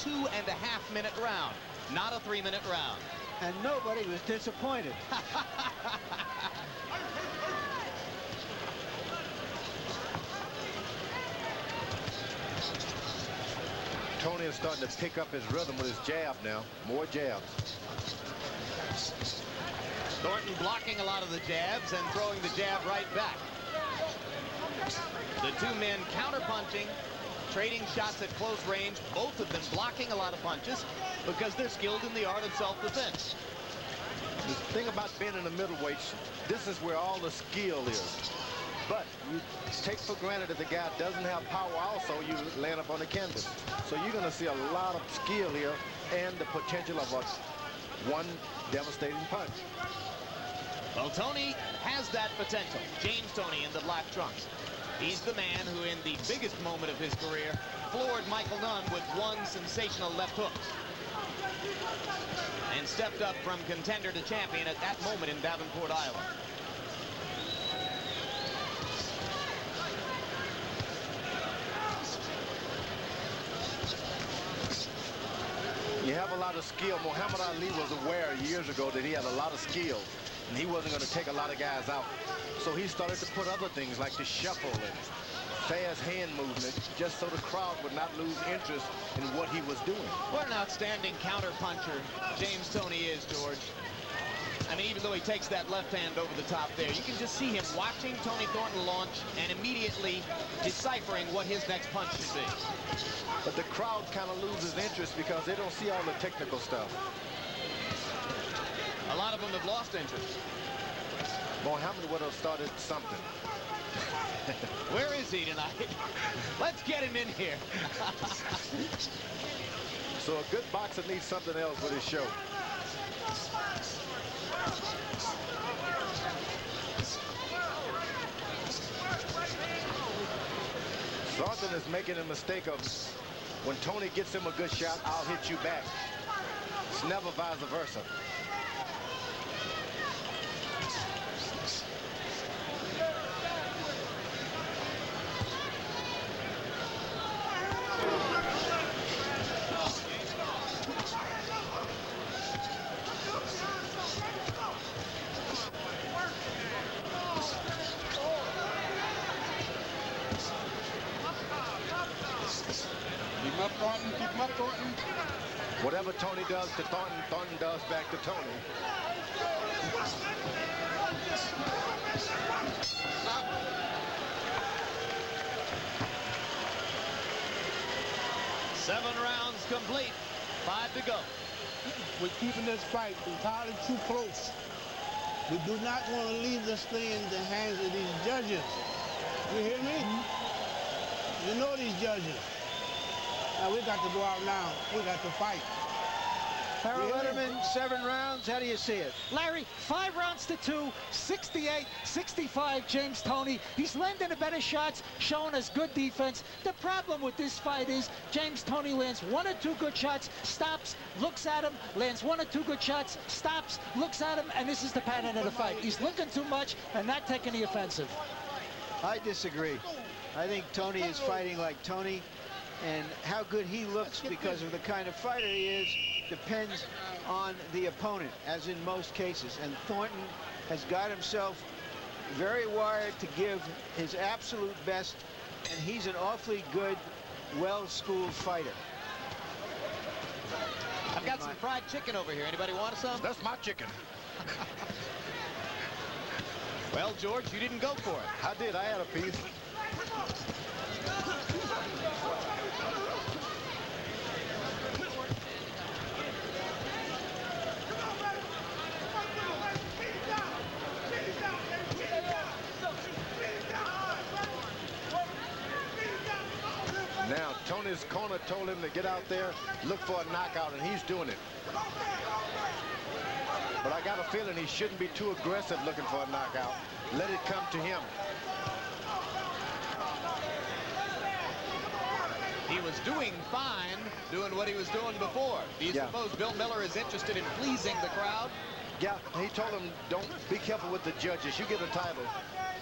2.5-minute round, not a 3-minute round. And nobody was disappointed. Toney is starting to pick up his rhythm with his jab now. More jabs. Thornton blocking a lot of the jabs and throwing the jab right back. The two men counter-punching, trading shots at close range, both of them blocking a lot of punches because they're skilled in the art of self-defense. The thing about being in the middleweights, this is where all the skill is. But you take for granted that the guy doesn't have power also, you land up on the canvas. So you're going to see a lot of skill here and the potential of one devastating punch. Well, Toney has that potential. James Toney in the black trunks. He's the man who, in the biggest moment of his career, floored Michael Nunn with one sensational left hook and stepped up from contender to champion at that moment in Davenport, Iowa. You have a lot of skill. Muhammad Ali was aware years ago that he had a lot of skill, and he wasn't going to take a lot of guys out. So he started to put other things like the shuffle and fast hand movement, just so the crowd would not lose interest in what he was doing. What an outstanding counter-puncher James Toney is, George. I mean, even though he takes that left hand over the top there, you can just see him watching Toney Thornton launch and immediately deciphering what his next punch should be. But the crowd kind of loses interest because they don't see all the technical stuff. A lot of them have lost interest. Muhammad would have started something. Where is he tonight? Let's get him in here. So a good boxer needs something else with his show. Thornton is making a mistake of when Toney gets him a good shot, I'll hit you back. It's never vice versa. Keep him up, Thornton. Whatever Toney does to Thornton, Thornton does back to Toney. Seven rounds complete. 5 to go. We're keeping this fight entirely too close. We do not want to leave this thing in the hands of these judges. You hear me? You know these judges. Now we got to go out now. We got to fight. Harold Letterman, 7 rounds. How do you see it? Larry, 5 rounds to 2, 68-65, James Toney. He's landing the better shots, showing us good defense. The problem with this fight is James Toney lands 1 or 2 good shots, stops, looks at him, lands 1 or 2 good shots, stops, looks at him, and this is the pattern of the fight. He's looking too much and not taking the offensive. I disagree. I think Toney is fighting like Toney, and how good he looks because of the kind of fighter he is depends on the opponent, as in most cases. And Thornton has got himself very wired to give his absolute best, and he's an awfully good, well-schooled fighter. I've got some fried chicken over here. Anybody want some? That's my chicken. Well, George, you didn't go for it. I did. I had a piece. Now, Toney's corner told him to get out there, look for a knockout, and he's doing it. But I got a feeling he shouldn't be too aggressive looking for a knockout. Let it come to him. He was doing fine, doing what he was doing before. Do you suppose Bill Miller is interested in pleasing the crowd? Yeah, he told him, don't be careful with the judges. You get a title.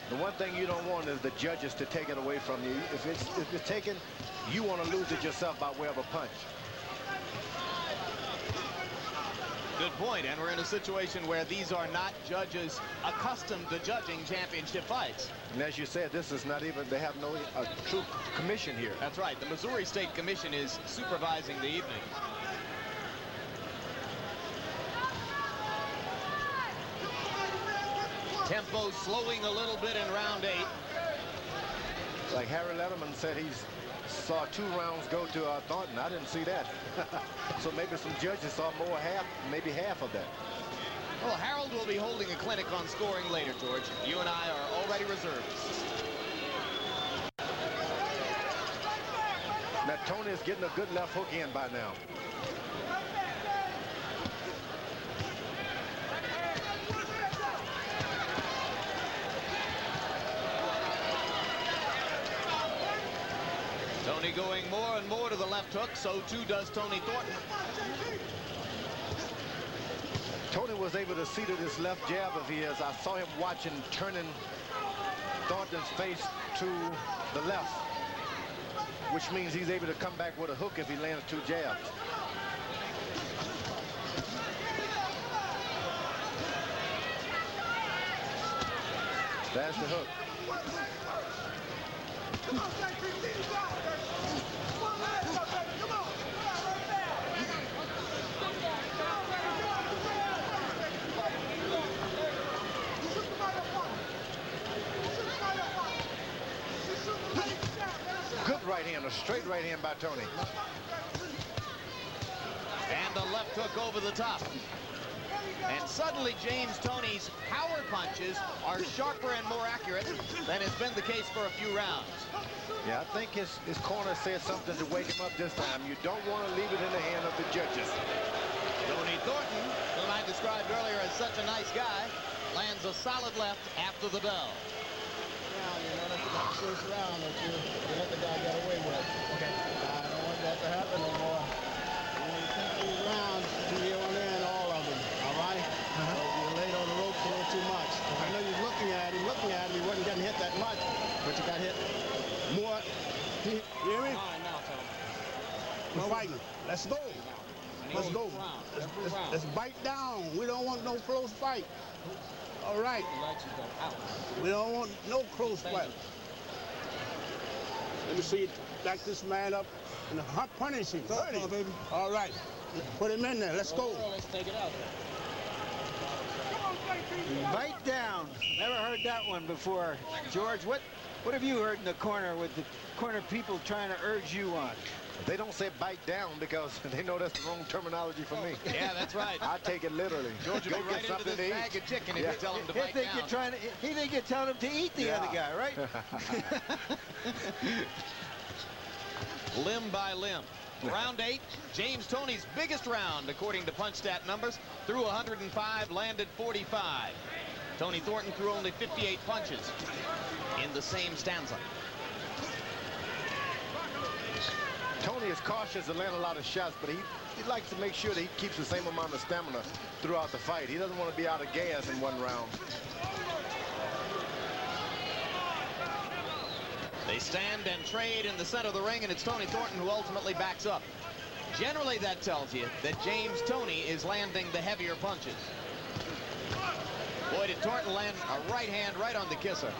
The one thing you don't want is the judges to take it away from you. If it's taken, you want to lose it yourself by way of a punch. good point, and we're in a situation where these are not judges accustomed to judging championship fights. And as you said, this is not even, they have no true commission here. That's right. The Missouri State Commission is supervising the evening. Tempo slowing a little bit in round 8. Like Harry Letterman said, he saw 2 rounds go to Thornton. I didn't see that. So maybe some judges saw more, maybe half of that. Well, Harold will be holding a clinic on scoring later, George. You and I are already reserved. Now, Toney is getting a good left hook in by now. Toney going more and more to the left hook, so too does Toney Thornton. Toney was able to see to this left jab of his. I saw him watching, turning Thornton's face to the left, which means he's able to come back with a hook if he lands 2 jabs. That's the hook. Good right hand, a straight right hand by Toney. And a left hook over the top. And suddenly James Toney's power punches are sharper and more accurate than has been the case for a few rounds. Yeah, I think his corner said something to wake him up this time. You don't want to leave it in the hand of the judges. Toney Thornton, whom I described earlier as such a nice guy, lands a solid left after the bell. You know, that's the first round that you let the guy get away with. Okay. I don't want that to happen no more. You want to take these rounds to the on in, all of them. All right? You're late on the ropes a little too much. I know you're looking at him. He wasn't getting hit that much, but you got hit more. You hear me? We're fighting. Let's go. Let's go. Let's bite down. We don't want no close fight. All right. We don't want no close fight. Let me see you back this man up and punish him. Baby. All right. Put him in there. Let's go. Let's take it out. Bite down. Never heard that one before. George, what have you heard in the corner with the corner people trying to urge you on? They don't say bite down because they know that's the wrong terminology for me. Yeah, that's right. I take it literally. George will Go be right get into something this to bag eat. of chicken if you tell him to He bite think down. he think you're telling him to eat the other guy, right? Limb by limb. Round 8, James Toney's biggest round, according to PunchStat numbers. Threw 105, landed 45. Toney Thornton threw only 58 punches in the same stanza. Toney is cautious to land a lot of shots, but he likes to make sure that he keeps the same amount of stamina throughout the fight. He doesn't want to be out of gas in one round. They stand and trade in the center of the ring, and it's Toney Thornton who ultimately backs up. Generally, that tells you that James Toney is landing the heavier punches. Boy, did Thornton land a right hand right on the kisser.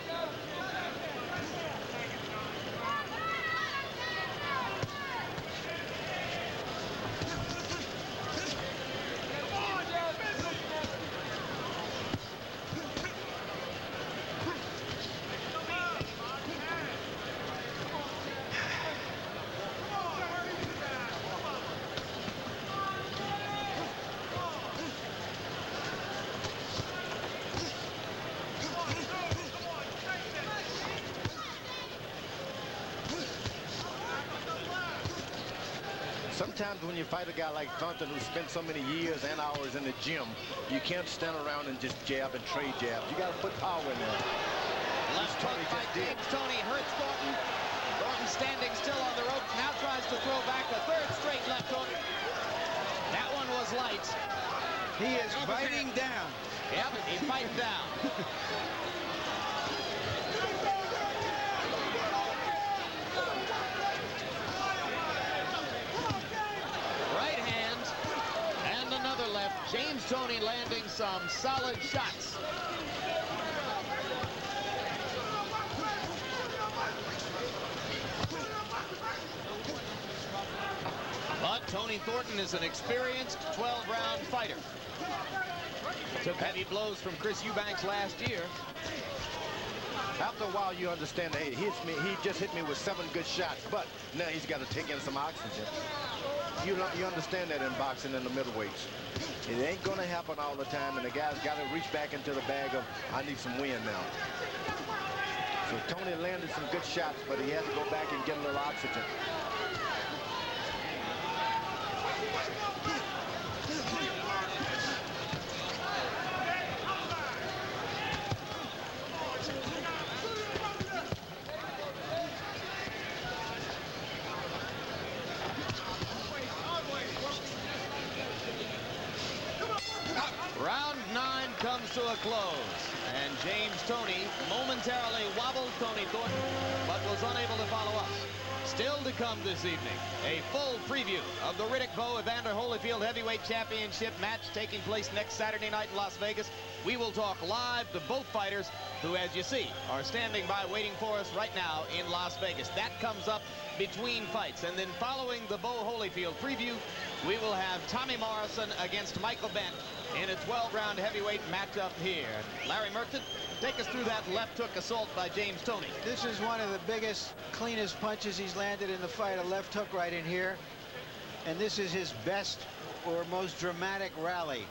Sometimes when you fight a guy like Thornton who spent so many years and hours in the gym, you can't stand around and just jab and trade jabs. You got to put power in there. Left hook by James Toney hurts Thornton. Thornton standing still on the ropes, now tries to throw back a third straight left hook. That one was light. He is biting down. Yep, he's fighting down. Right hand and another left. James Toney landing some solid shots. But Toney Thornton is an experienced 12-round fighter. Took heavy blows from Chris Eubanks last year. After a while, you understand that, hey, he just hit me with 7 good shots, but now he's got to take in some oxygen. You understand that in boxing in the middleweights. It ain't going to happen all the time, and the guy's got to reach back into the bag of, I need some wind now. So Toney landed some good shots, but he had to go back and get a little oxygen. Round 9 comes to a close, and James Toney momentarily wobbled Toney Thornton, but was unable to follow up. Still to come this evening, a full preview of the Riddick Bowe Evander Holyfield Heavyweight Championship match taking place next Saturday night in Las Vegas. We will talk live to both fighters who, as you see, are standing by waiting for us right now in Las Vegas. That comes up between fights. And then following the Bowe Holyfield preview, we will have Tommy Morrison against Michael Bent in a 12-round heavyweight matchup here. Larry Merchant, take us through that left hook assault by James Toney. This is one of the biggest, cleanest punches he's landed in the fight, a left hook right in here. And this is his best or most dramatic rally.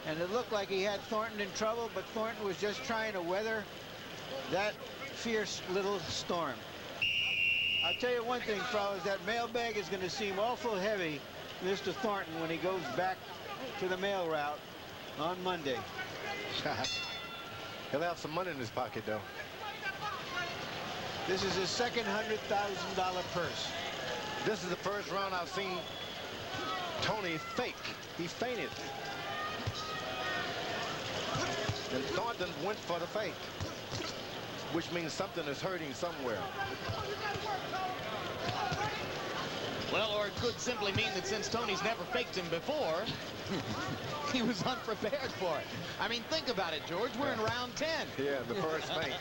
And it looked like he had Thornton in trouble, but Thornton was just trying to weather that fierce little storm. I'll tell you one thing, fellas, that mailbag is going to seem awful heavy, Mr. Thornton, when he goes back to the mail route on Monday. He'll have some money in his pocket, though. This is his second $100,000 purse. This is the first round I've seen Toney fake. He fainted. And Thornton went for the fake, which means something is hurting somewhere. Well, or it could simply mean that since Toney's never faked him before, he was unprepared for it. I mean, think about it, George. We're in round 10. Yeah, the first fake.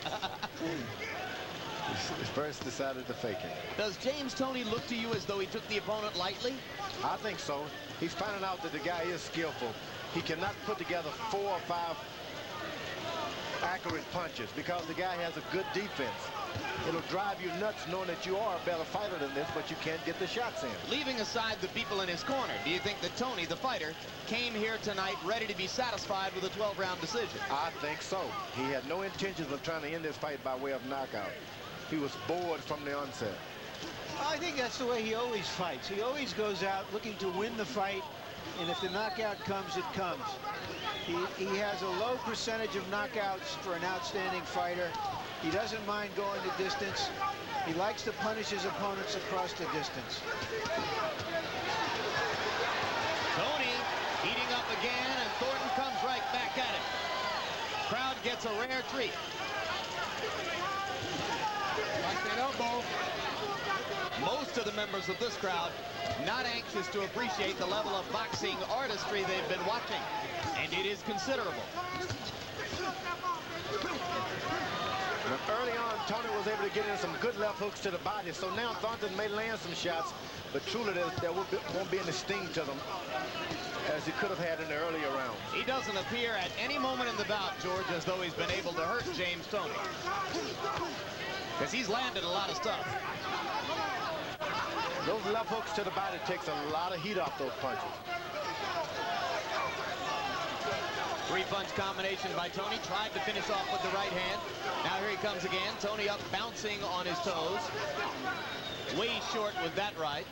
He first decided to fake it. Does James Toney look to you as though he took the opponent lightly? I think so. He's finding out that the guy is skillful. He cannot put together 4 or 5 accurate punches because the guy has a good defense. It'll drive you nuts knowing that you are a better fighter than this, but you can't get the shots in. Leaving aside the people in his corner, do you think that Toney, the fighter, came here tonight ready to be satisfied with a 12-round decision? I think so. He had no intentions of trying to end this fight by way of knockout. He was bored from the onset. I think that's the way he always fights. He always goes out looking to win the fight, and if the knockout comes, it comes. He has a low percentage of knockouts for an outstanding fighter. He doesn't mind going the distance. He likes to punish his opponents across the distance. Toney heating up again, and Thornton comes right back at him. Crowd gets a rare treat. Like that elbow. Most of the members of this crowd not anxious to appreciate the level of boxing artistry they've been watching, and it is considerable. Early on, Toney was able to get in some good left hooks to the body, so now Thornton may land some shots, but truly there won't be any sting to them as he could have had in the earlier rounds. He doesn't appear at any moment in the bout, George, as though he's been able to hurt James Toney, because he's landed a lot of stuff. Those left hooks to the body takes a lot of heat off those punches. 3-punch combination by Toney. Tried to finish off with the right hand. Now here he comes again. Toney up, bouncing on his toes. Way short with that right.